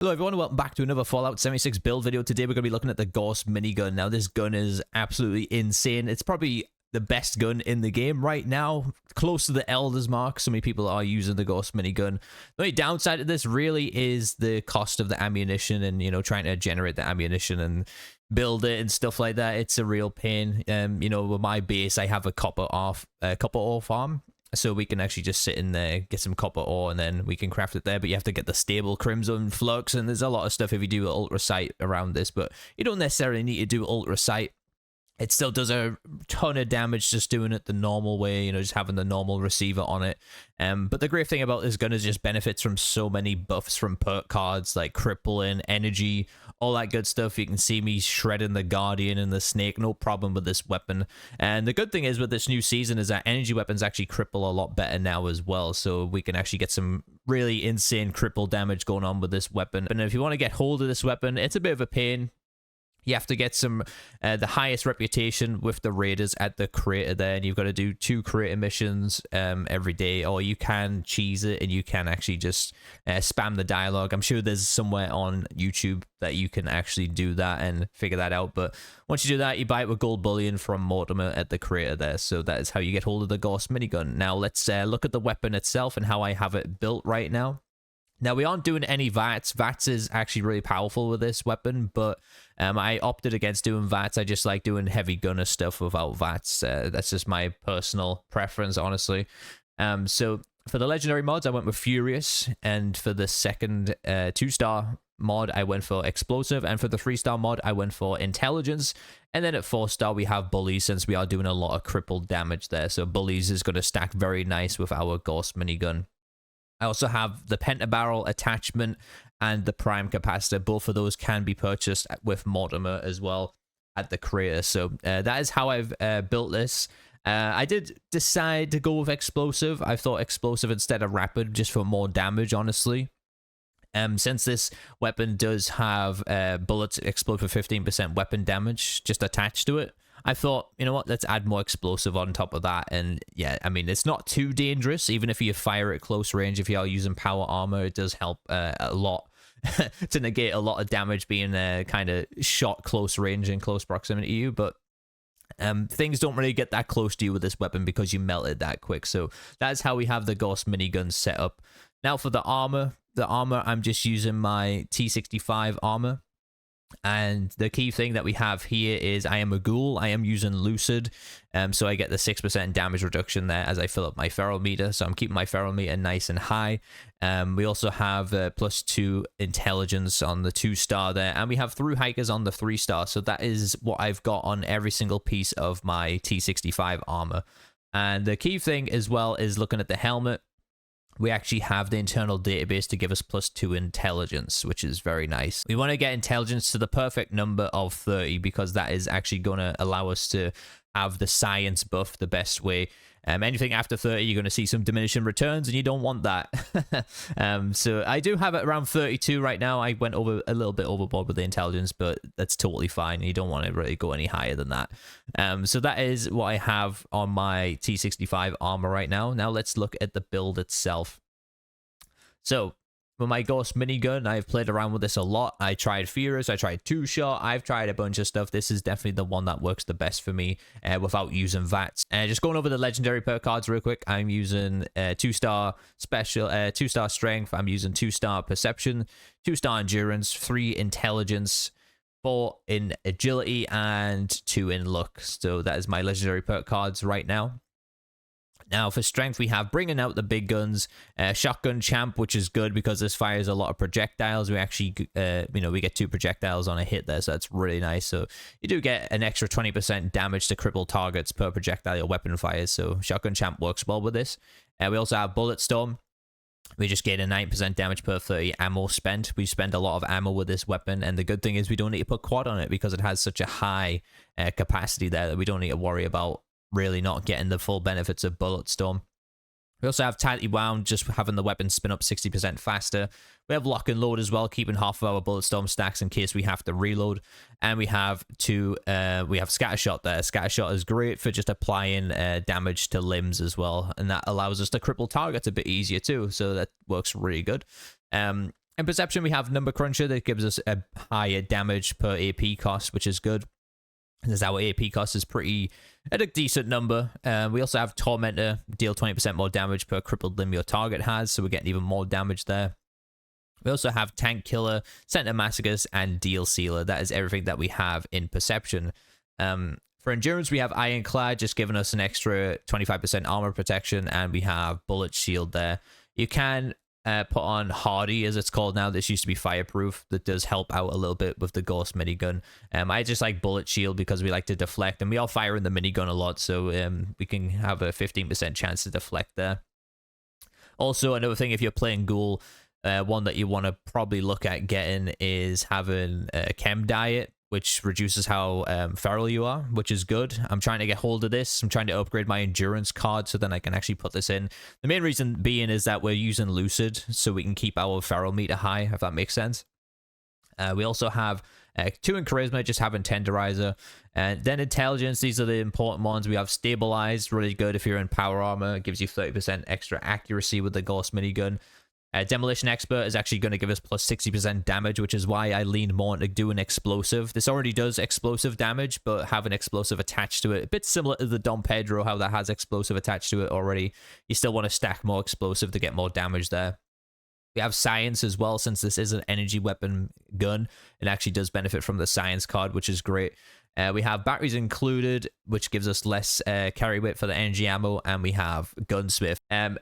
Hello everyone, welcome back to another Fallout 76 build video. Today we're going to be looking at the Gauss Minigun. Now this gun is absolutely insane. It's probably the best gun in the game right now, close to the Elder's Mark. So many people are using the Gauss Minigun. The only downside of this really is the cost of the ammunition and, you know, trying to generate the ammunition and build it and stuff like that. It's a real pain. You know, with my base, I have a copper ore farm. So we can actually just sit in there, get some copper ore, and then we can craft it there. But you have to get the stable crimson flux, and there's a lot of stuff if you do ultra sight around this. But you don't necessarily need to do ultra sight. It still does a ton of damage just doing it the normal way, you know, just having the normal receiver on it. But the great thing about this gun is just benefits from so many buffs from perk cards like crippling, energy, all that good stuff. You can see me shredding the Guardian and the Snake, no problem with this weapon. And the good thing is with this new season is that energy weapons actually cripple a lot better now as well. So we can actually get some really insane cripple damage going on with this weapon. And if you want to get hold of this weapon, it's a bit of a pain. You have to get some the highest reputation with the raiders at the crater there, and you've got to do 2 crater missions every day, or you can cheese it and you can actually just spam the dialogue. I'm sure there's somewhere on YouTube that you can actually do that and figure that out. But once you do that, you buy it with gold bullion from Mortimer at the crater there. So that is how you get hold of the Gauss Minigun. Now let's look at the weapon itself and how I have it built right now. Now, we aren't doing any VATS. VATS is actually really powerful with this weapon, but I opted against doing VATS. I just like doing heavy gunner stuff without VATS. That's just my personal preference, honestly. So for the legendary mods, I went with Furious, and for the second 2-star mod, I went for Explosive, and for the 3-star mod, I went for Intelligence. And then at 4-star, we have Bullies, since we are doing a lot of crippled damage there. So Bullies is going to stack very nice with our Gauss Minigun. I also have the pentabarrel attachment and the prime capacitor. Both of those can be purchased with Mortimer as well at the crater. So that is how I've built this. I did decide to go with explosive. I thought explosive instead of rapid, just for more damage, honestly. Since this weapon does have bullets explode for 15% weapon damage just attached to it, I thought, you know what, let's add more explosive on top of that. And yeah, I mean, it's not too dangerous. Even if you fire at close range, if you are using power armor, it does help a lot to negate a lot of damage being kind of shot close range and close proximity to you. But things don't really get that close to you with this weapon because you melt it that quick. So that's how we have the Gauss Minigun set up. Now for the armor, I'm just using my T65 armor. And the key thing that we have here is I am a Ghoul. I am using Lucid, so I get the 6% damage reduction there as I fill up my feral meter. So I'm keeping my feral meter nice and high. We also have +2 intelligence on the 2-star there, and we have through hikers on the 3-star. So that is what I've got on every single piece of my T65 armor. And the key thing as well is looking at the helmet. We actually have the internal database to give us +2 intelligence, which is very nice. We want to get intelligence to the perfect number of 30 because that is actually going to allow us to have the science buff the best way. Anything after 30, you're going to see some diminishing returns, and you don't want that. So I do have it around 32 right now. I went over a little bit overboard with the intelligence, but that's totally fine. You don't want to really go any higher than that. So that is what I have on my T65 armor right now. Now let's look at the build itself. So with my Gauss Minigun, I've played around with this a lot. I tried Furious, I tried 2-shot, I've tried a bunch of stuff. This is definitely the one that works the best for me without using VATS. Just going over the legendary perk cards real quick, I'm using 2-star special, 2-star strength, I'm using 2-star perception, 2-star endurance, 3 intelligence, 4 in agility, and 2 in luck. So that is my legendary perk cards right now. Now for strength, we have bringing out the big guns, shotgun champ, which is good because this fires a lot of projectiles. We actually, you know, we get 2 projectiles on a hit there, so that's really nice. So you do get an extra 20% damage to cripple targets per projectile your weapon fires. So shotgun champ works well with this. We also have bulletstorm. We just gain a 9% damage per 30 ammo spent. We spend a lot of ammo with this weapon, and the good thing is we don't need to put quad on it because it has such a high capacity there that we don't need to worry about really not getting the full benefits of bulletstorm. We also have tightly wound, just having the weapon spin up 60% faster. We have lock and load as well, keeping half of our bulletstorm stacks in case we have to reload. And we have scatter shot there. Scatter shot is great for just applying damage to limbs as well, and that allows us to cripple targets a bit easier too. So that works really good. In Perception, we have Number Cruncher that gives us a higher damage per AP cost, which is good. As our AP cost is pretty at a decent number. We also have Tormentor, deal 20% more damage per crippled limb your target has, so we're getting even more damage there. We also have Tank Killer, Center Masochist, and Deal Sealer. That is everything that we have in Perception. For Endurance, we have Ironclad, just giving us an extra 25% armor protection, and we have Bullet Shield there. You can put on Hardy, as it's called now. This used to be Fireproof. That does help out a little bit with the Gauss Minigun. I just like Bullet Shield because we like to deflect, and we are firing the minigun a lot, so we can have a 15% chance to deflect there. Also, another thing, if you're playing Ghoul, one that you want to probably look at getting is having a chem diet, which reduces how feral you are, which is good. I'm trying to get hold of this. I'm trying to upgrade my endurance card so then I can actually put this in. The main reason being is that we're using Lucid, so we can keep our feral meter high, if that makes sense. We also have 2 in Charisma, just having Tenderizer. And then Intelligence, these are the important ones. We have Stabilized, really good if you're in power armor. It gives you 30% extra accuracy with the Gauss Minigun. Demolition Expert is actually going to give us plus 60% damage, which is why I leaned more into doing explosive. This already does explosive damage, but having explosive attached to it, a bit similar to the Dom Pedro, how that has explosive attached to it already. You still want to stack more explosive to get more damage there. We have Science as well, since this is an energy weapon gun. It actually does benefit from the Science card, which is great. We have Batteries Included, which gives us less carry weight for the energy ammo, and we have Gunsmith.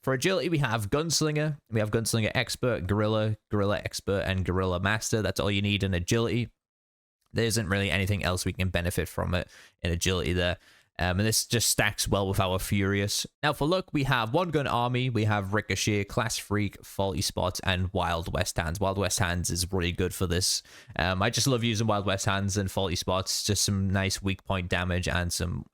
For Agility, we have Gunslinger. We have Gunslinger Expert, Guerrilla, Guerrilla Expert, and Guerrilla Master. That's all you need in Agility. There isn't really anything else we can benefit from it in Agility there. And this just stacks well with our Furious. Now for Look, we have One Gun Army, we have Ricochet, Class Freak, Faulty Spots, and Wild West Hands. Wild West Hands is really good for this. I just love using Wild West Hands and Faulty Spots. Just some nice weak point damage and some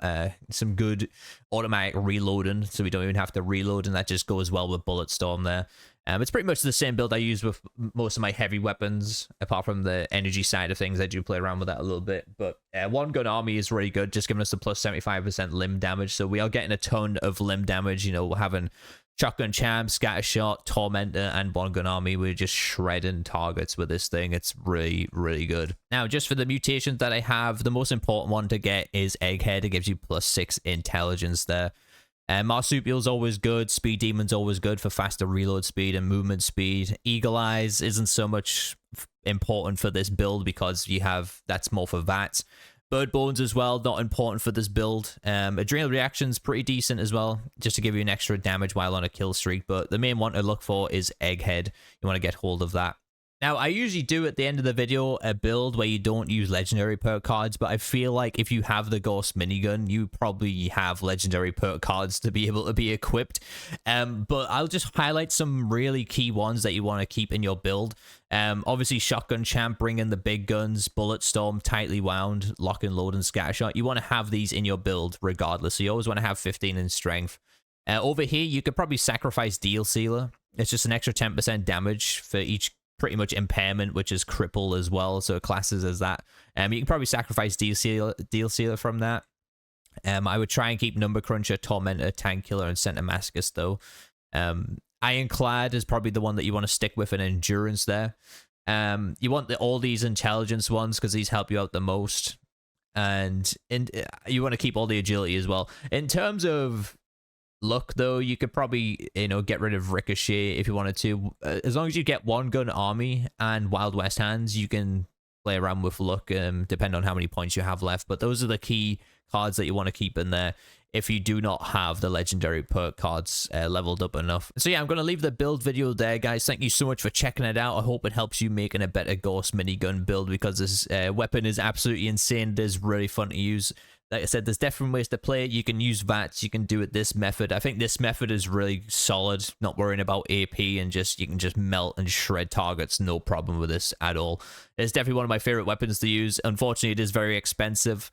good automatic reloading, so we don't even have to reload, and that just goes well with Bulletstorm there. It's pretty much the same build I use with most of my heavy weapons, apart from the energy side of things. I do play around with that a little bit, but One Gun Army is really good, just giving us a plus 75% limb damage, so we are getting a ton of limb damage. You know, we're having Shotgun Champ, Scatter Shot, Tormentor, and One Gun Army. We're just shredding targets with this thing. It's really, really good. Now, just for the mutations that I have, the most important one to get is Egghead. It gives you plus 6 intelligence there. Marsupial's always good. Speed Demon's always good for faster reload speed and movement speed. Eagle Eyes isn't so much important for this build because that's more for VATS. Bird Bones as well, not important for this build. Adrenal Reaction's pretty decent as well, just to give you an extra damage while on a kill streak, but the main one to look for is Egghead. You want to get hold of that. Now, I usually do at the end of the video a build where you don't use legendary perk cards, but I feel like if you have the Gauss Minigun, you probably have legendary perk cards to be able to be equipped. But I'll just highlight some really key ones that you want to keep in your build. Obviously, Shotgun Champ, bring in the big guns, Bulletstorm, Tightly Wound, Lock and Load, and Scattershot. You want to have these in your build regardless, so you always want to have 15 in strength. Over here, you could probably sacrifice Deal Sealer. It's just an extra 10% damage for each pretty much impairment, which is cripple as well, so it classes as that. You can probably sacrifice Deal Sealer from that. I would try and keep Number Cruncher, Tormentor, Tank Killer, and Center Masochist though. Ironclad is probably the one that you want to stick with in Endurance there. You want all these Intelligence ones because these help you out the most, and you want to keep all the Agility as well. In terms of Look, though, you could probably, get rid of Ricochet if you wanted to. As long as you get One Gun Army and Wild West Hands, you can play around with Look, depending on how many points you have left. But those are the key cards that you want to keep in there if you do not have the legendary perk cards leveled up enough. So yeah, I'm going to leave the build video there, guys. Thank you so much for checking it out. I hope it helps you making a better Gauss Minigun build, because this weapon is absolutely insane. It is really fun to use. Like I said, there's different ways to play it. You can use VATS, you can do it this method. I think this method is really solid, not worrying about AP, and you can just melt and shred targets, no problem with this at all. It's definitely one of my favorite weapons to use. Unfortunately, it is very expensive.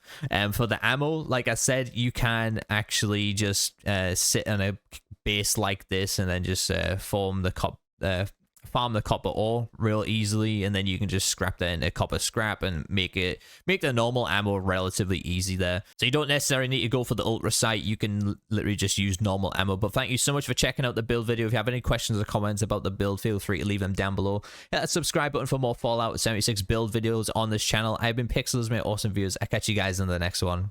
For the ammo, like I said, you can actually just sit on a base like this and then just form the farm the copper ore real easily, and then you can just scrap that into copper scrap and make the normal ammo relatively easy there. So you don't necessarily need to go for the ultra sight. You can literally just use normal ammo. But thank you so much for checking out the build video. If you have any questions or comments about the build, feel free to leave them down below. Hit that subscribe button for more Fallout 76 build videos on this channel. I've been Pixels, my awesome viewers. I'll catch you guys in the next one.